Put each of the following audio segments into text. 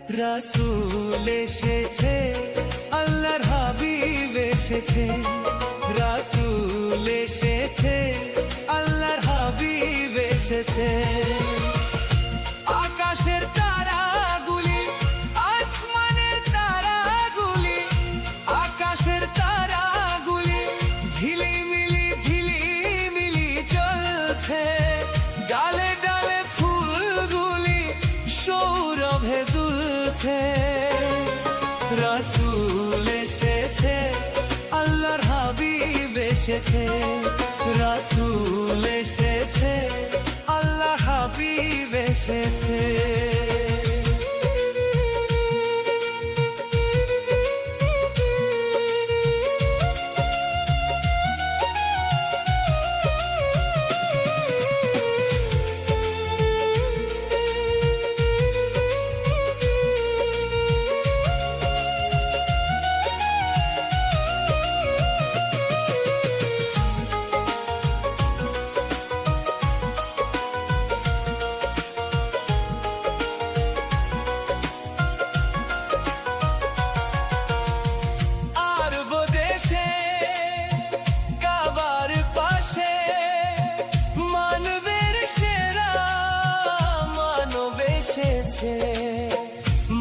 রাসূল এসেছে, আল্লাহর হাবিব এসেছে। রাসূল এসেছে, আল্লাহর হাবিব এসেছে। আকাশের তারাগুলি, আসমানের তারাগুলি, আকাশের তারাগুলি ঝিলিমিলি ঝিলিমিলি জ্বলছে। ডালে ডালে ফুলগুলি সৌরভে দুলছে। রাসূল এসেছে, আল্লাহর হাবিব এসেছে। রাসূল এসেছে, আল্লাহর হাবিব এসেছে।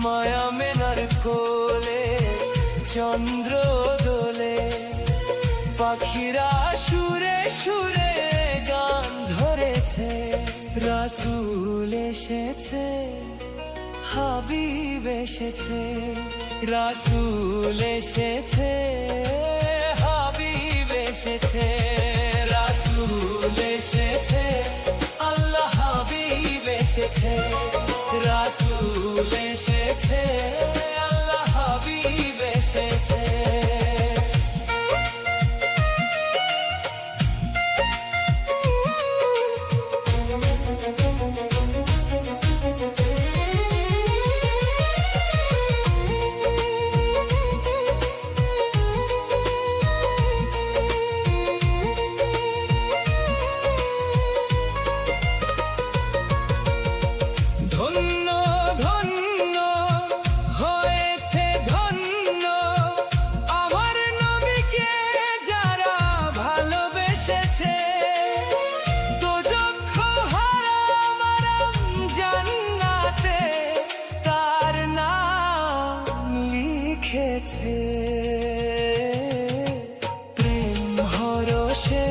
মায়া মেনার কোলে চন্দ্র দোলে, পাখিরা সুরে সুরে গান ধরেছে। রাসূল এসেছে, হাবিব এসেছে। রাসূল এসেছে, হাবিব এসেছে। রাসূল এসেছে, আল্লাহ হাবিব এসেছে। রাসূল এসেছে, আল্লাহ হাবিব এসেছে। প্রেম হরষে,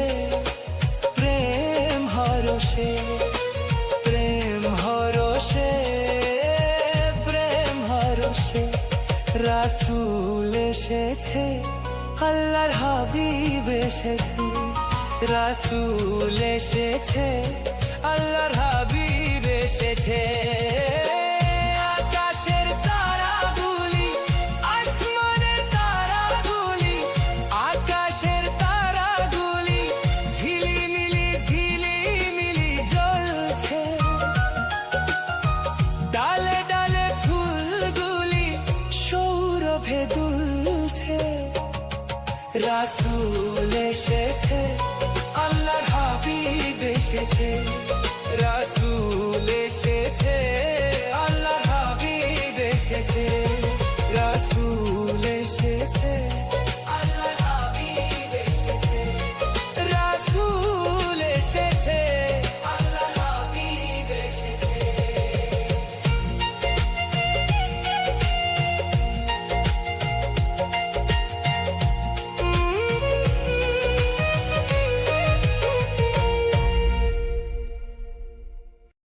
প্রেম হরষে, প্রেম হরষে, প্রেম হরষে। রাসূল এসেছে, আল্লাহর হাবিব এসেছে। রাসূল এসেছে, আল্লাহর হাবিব এসেছে। ডালে ডালে ফুলগুলি সৌরভে দুলছে। রাসূল এসেছে, আল্লাহর হাবিব এসেছে।